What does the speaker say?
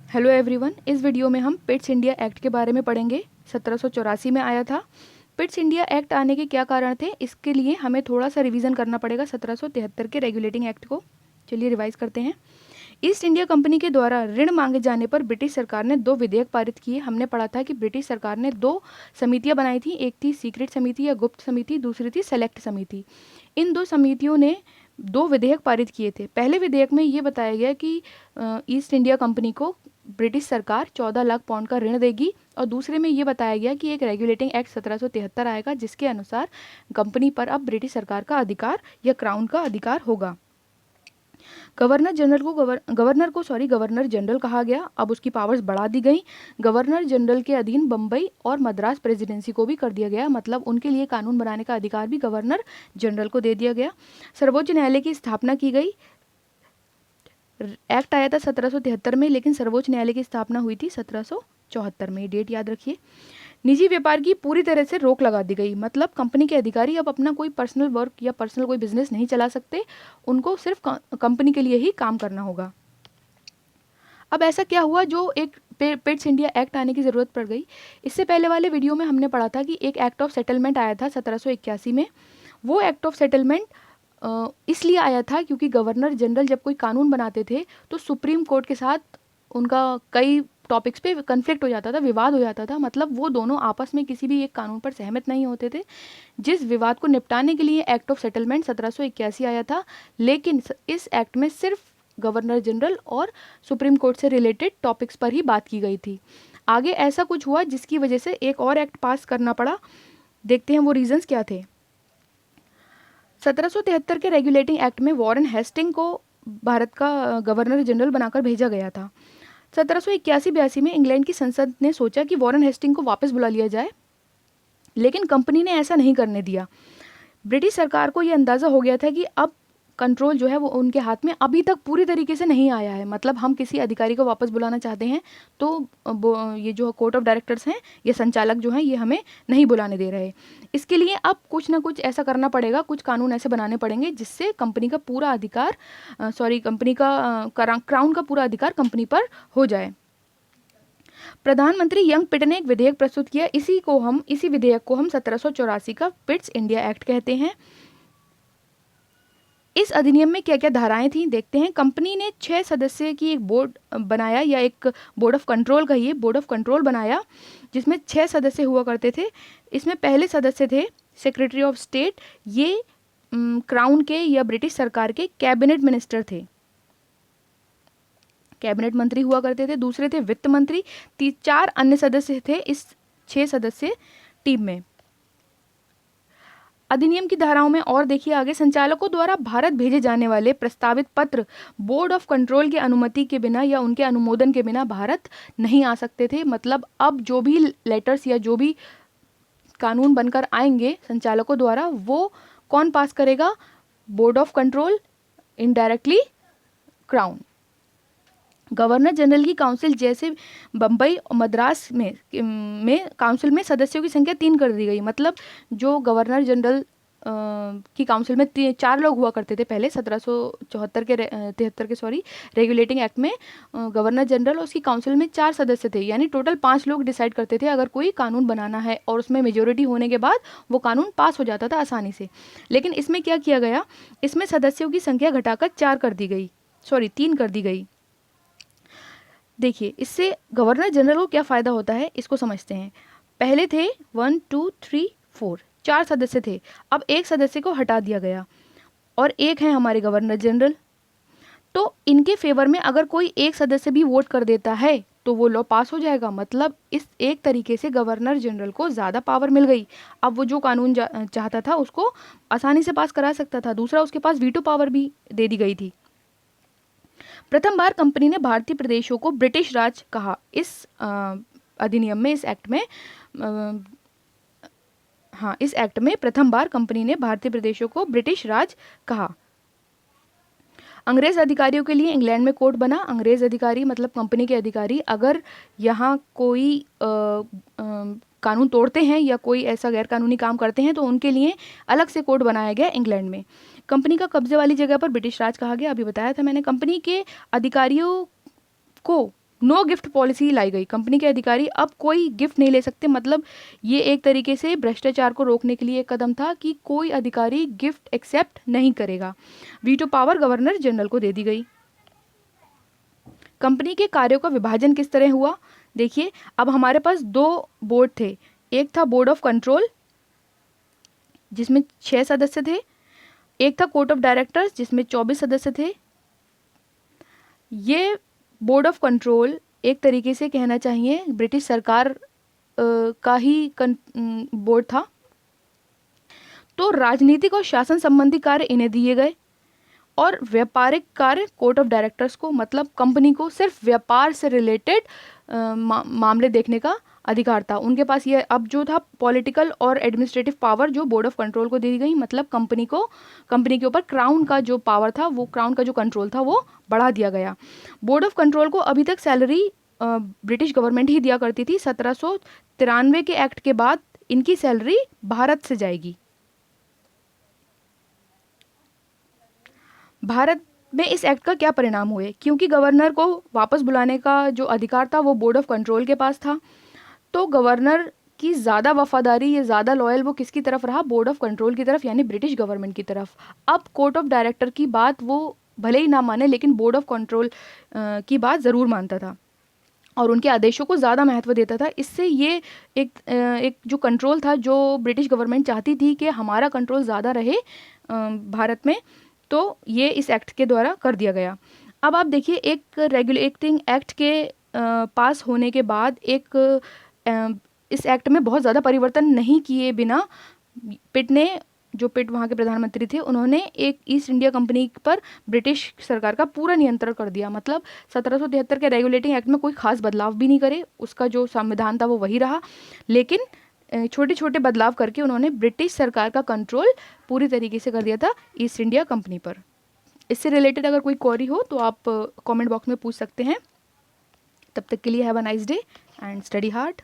Hello everyone, इस video में हम पिट्स इंडिया एक्ट के बारे में पढ़ेंगे। 1784 में आया था। पिट्स इंडिया एक्ट आने के क्या कारण थे, इसके लिए हमें थोड़ा सा रिवीजन करना पड़ेगा 1773 के रेगुलेटिंग एक्ट को। चलिए रिवाइज करते हैं। ईस्ट इंडिया कंपनी के द्वारा ऋण मांगे जाने पर ब्रिटिश सरकार ने 2 विधेयक पारित किए। हमने पढ़ा था कि ब्रिटिश सरकार ने 2 समितियां बनाई थी, एक थी सीक्रेट समिति या गुप्त समिति, दूसरी थी सेलेक्ट समिति। इन 2 समितियों ने 2 विधेयक पारित किए थे। पहले विधेयक में ये बताया गया कि ईस्ट इंडिया कंपनी को ब्रिटिश सरकार 14 लाख पाउंड का ऋण देगी, और दूसरे में ये बताया गया कि एक रेगुलेटिंग एक्ट 1773 आएगा जिसके अनुसार कंपनी पर अब ब्रिटिश सरकार का अधिकार या क्राउन का अधिकार होगा। गवर्नर जनरल कहा गया। अब उसकी पावर्स बढ़ा दी गई। गवर्नर जनरल के अधीन बम्बई और मद्रास प्रेसिडेंसी को भी कर दिया गया, मतलब उनके लिए कानून बनाने का अधिकार भी गवर्नर जनरल को दे दिया गया। सर्वोच्च न्यायालय की स्थापना की गई। एक्ट आया था 1773 में, लेकिन सर्वोच्च न्यायालय की स्थापना हुई थी 1774 में। ये डेट याद रखिए। निजी व्यापार की पूरी तरह से रोक लगा दी गई, मतलब कंपनी के अधिकारी अब अपना कोई पर्सनल वर्क या पर्सनल कोई बिजनेस नहीं चला सकते, उनको सिर्फ कंपनी के लिए ही काम करना होगा। अब ऐसा क्या हुआ जो एक पिट्स इंडिया एक्ट आने की ज़रूरत पड़ गई। इससे पहले वाले वीडियो में हमने पढ़ा था कि एक एक्ट ऑफ सेटलमेंट आया था 1781 में। वो एक्ट ऑफ सेटलमेंट इसलिए आया था क्योंकि गवर्नर जनरल जब कोई कानून बनाते थे तो सुप्रीम कोर्ट के साथ उनका कई टॉपिक्स पे कन्फ्लिक्ट हो जाता था, विवाद हो जाता था, मतलब वो दोनों आपस में किसी भी एक कानून पर सहमत नहीं होते थे। जिस विवाद को निपटाने के लिए एक्ट ऑफ सेटलमेंट 1781 आया था, लेकिन इस एक्ट में सिर्फ गवर्नर जनरल और सुप्रीम कोर्ट से रिलेटेड टॉपिक्स पर ही बात की गई थी। आगे ऐसा कुछ हुआ जिसकी वजह से एक और एक्ट पास करना पड़ा। देखते हैं वो रीजंस क्या थे। 1773 के रेगुलेटिंग एक्ट में वॉरेन हेस्टिंग को भारत का गवर्नर जनरल बनाकर भेजा गया था। 1781-82 में इंग्लैंड की संसद ने सोचा कि वॉरेन हेस्टिंग को वापस बुला लिया जाए, लेकिन कंपनी ने ऐसा नहीं करने दिया। ब्रिटिश सरकार को यह अंदाज़ा हो गया था कि अब कंट्रोल जो है वो उनके हाथ में अभी तक पूरी तरीके से नहीं आया है, मतलब हम किसी अधिकारी को वापस बुलाना चाहते हैं तो ये जो कोर्ट ऑफ डायरेक्टर्स हैं, ये संचालक जो हैं, ये हमें नहीं बुलाने दे रहे। इसके लिए अब कुछ ना कुछ ऐसा करना पड़ेगा, कुछ कानून ऐसे बनाने पड़ेंगे जिससे कंपनी का पूरा अधिकार कंपनी का क्राउन का पूरा अधिकार कंपनी पर हो जाए। प्रधानमंत्री यंग पिट ने एक विधेयक प्रस्तुत किया। इसी विधेयक को हम 1784 का पिट्स इंडिया एक्ट कहते हैं। इस अधिनियम में क्या क्या धाराएं थी देखते हैं। कंपनी ने 6 सदस्य की एक बोर्ड बनाया, या एक बोर्ड ऑफ कंट्रोल कहिए, बोर्ड ऑफ कंट्रोल बनाया, जिसमें 6 सदस्य हुआ करते थे। इसमें पहले सदस्य थे सेक्रेटरी ऑफ स्टेट। ये क्राउन के या ब्रिटिश सरकार के कैबिनेट मिनिस्टर थे, कैबिनेट मंत्री हुआ करते थे। दूसरे थे वित्त मंत्री। 4 अन्य सदस्य थे इस 6 सदस्य टीम में। अधिनियम की धाराओं में और देखिए आगे, संचालकों द्वारा भारत भेजे जाने वाले प्रस्तावित पत्र बोर्ड ऑफ कंट्रोल की अनुमति के बिना या उनके अनुमोदन के बिना भारत नहीं आ सकते थे। मतलब अब जो भी लेटर्स या जो भी कानून बनकर आएंगे संचालकों द्वारा, वो कौन पास करेगा? Board of control, indirectly crown. Governor general की काउंसिल, जैसे बम्बई और मद्रास में काउंसिल में सदस्यों की संख्या 3 कर दी गई। मतलब जो गवर्नर जनरल की काउंसिल में 4 लोग हुआ करते थे पहले 1773 के रेगुलेटिंग एक्ट में। गवर्नर जनरल और उसकी काउंसिल में 4 सदस्य थे, यानी टोटल 5 लोग डिसाइड करते थे अगर कोई कानून बनाना है, और उसमें मेजोरिटी होने के बाद वो कानून पास हो जाता था आसानी से। लेकिन इसमें क्या किया गया, इसमें सदस्यों की संख्या घटाकर 3 कर दी गई। देखिए इससे गवर्नर जनरल को क्या फ़ायदा होता है, इसको समझते हैं। पहले थे 1 2 3 4 4 सदस्य थे, अब एक सदस्य को हटा दिया गया और एक है हमारे गवर्नर जनरल। तो इनके फेवर में अगर कोई एक सदस्य भी वोट कर देता है तो वो लॉ पास हो जाएगा। मतलब इस एक तरीके से गवर्नर जनरल को ज़्यादा पावर मिल गई। अब वो जो कानून चाहता था उसको आसानी से पास करा सकता था। दूसरा, उसके पास वीटो पावर भी दे दी गई थी। प्रथम बार कंपनी ने भारतीय प्रदेशों को ब्रिटिश राज कहा। इस अधिनियम में, इस एक्ट में प्रथम बार कंपनी ने भारतीय प्रदेशों को ब्रिटिश राज कहा। अंग्रेज अधिकारियों के लिए इंग्लैंड में कोर्ट बना। अंग्रेज अधिकारी मतलब कंपनी के अधिकारी अगर यहाँ कोई कानून तोड़ते हैं या कोई ऐसा गैरकानूनी काम करते हैं तो उनके लिए अलग से कोर्ट बनाया गया इंग्लैंड में। कंपनी का कब्जे वाली जगह पर ब्रिटिश राज कहा गया, अभी बताया था मैंने। कंपनी के अधिकारियों को नो गिफ्ट पॉलिसी लाई गई। कंपनी के अधिकारी अब कोई गिफ्ट नहीं ले सकते, मतलब ये एक तरीके से भ्रष्टाचार को रोकने के लिए एक कदम था कि कोई अधिकारी गिफ्ट एक्सेप्ट नहीं करेगा। वीटो पावर गवर्नर जनरल को दे दी गई। कंपनी के कार्यों का विभाजन किस तरह हुआ? देखिए, अब हमारे पास दो बोर्ड थे। एक था बोर्ड ऑफ कंट्रोल जिसमें 6 सदस्य थे, एक था कोर्ट ऑफ डायरेक्टर्स जिसमें 24 सदस्य थे। ये बोर्ड ऑफ कंट्रोल एक तरीके से कहना चाहिए ब्रिटिश सरकार का ही बोर्ड था। तो राजनीतिक और शासन संबंधी कार्य इन्हें दिए गए और व्यापारिक कार्य कोर्ट ऑफ डायरेक्टर्स को, मतलब कंपनी को सिर्फ व्यापार से रिलेटेड मामले देखने का अधिकार था उनके पास। ये अब जो था पॉलिटिकल और एडमिनिस्ट्रेटिव पावर जो बोर्ड ऑफ कंट्रोल को दी गई, मतलब कंपनी के ऊपर क्राउन का जो पावर था, वो क्राउन का जो कंट्रोल था वो बढ़ा दिया गया। बोर्ड ऑफ कंट्रोल को अभी तक सैलरी ब्रिटिश गवर्नमेंट ही दिया करती थी। 1793 के एक्ट के बाद इनकी सैलरी भारत से जाएगी। भारत में इस एक्ट का क्या परिणाम हुए? क्योंकि गवर्नर को वापस बुलाने का जो अधिकार था वो बोर्ड ऑफ कंट्रोल के पास था, तो गवर्नर की ज़्यादा वफादारी या ज़्यादा लॉयल वो किसकी तरफ रहा? बोर्ड ऑफ कंट्रोल की तरफ, यानी ब्रिटिश गवर्नमेंट की तरफ। अब कोर्ट ऑफ डायरेक्टर की बात वो भले ही ना माने, लेकिन बोर्ड ऑफ कंट्रोल की बात ज़रूर मानता था और उनके आदेशों को ज़्यादा महत्व देता था। इससे ये एक जो कंट्रोल था, जो ब्रिटिश गवर्नमेंट चाहती थी कि हमारा कंट्रोल ज़्यादा रहे भारत में, तो ये इस एक्ट के द्वारा कर दिया गया। अब आप देखिए, एक रेगुलेटिंग एक्ट के पास होने के बाद इस एक्ट में बहुत ज़्यादा परिवर्तन नहीं किए बिना पिट वहाँ के प्रधानमंत्री थे, उन्होंने एक ईस्ट इंडिया कंपनी पर ब्रिटिश सरकार का पूरा नियंत्रण कर दिया। मतलब 1773 के रेगुलेटिंग एक्ट में कोई खास बदलाव भी नहीं करे, उसका जो संविधान था वो वही रहा, लेकिन छोटे छोटे बदलाव करके उन्होंने ब्रिटिश सरकार का कंट्रोल पूरी तरीके से कर दिया था ईस्ट इंडिया कंपनी पर। इससे रिलेटेड अगर कोई क्वेरी हो तो आप कमेंट बॉक्स में पूछ सकते हैं। तब तक के लिए have a nice day and study hard.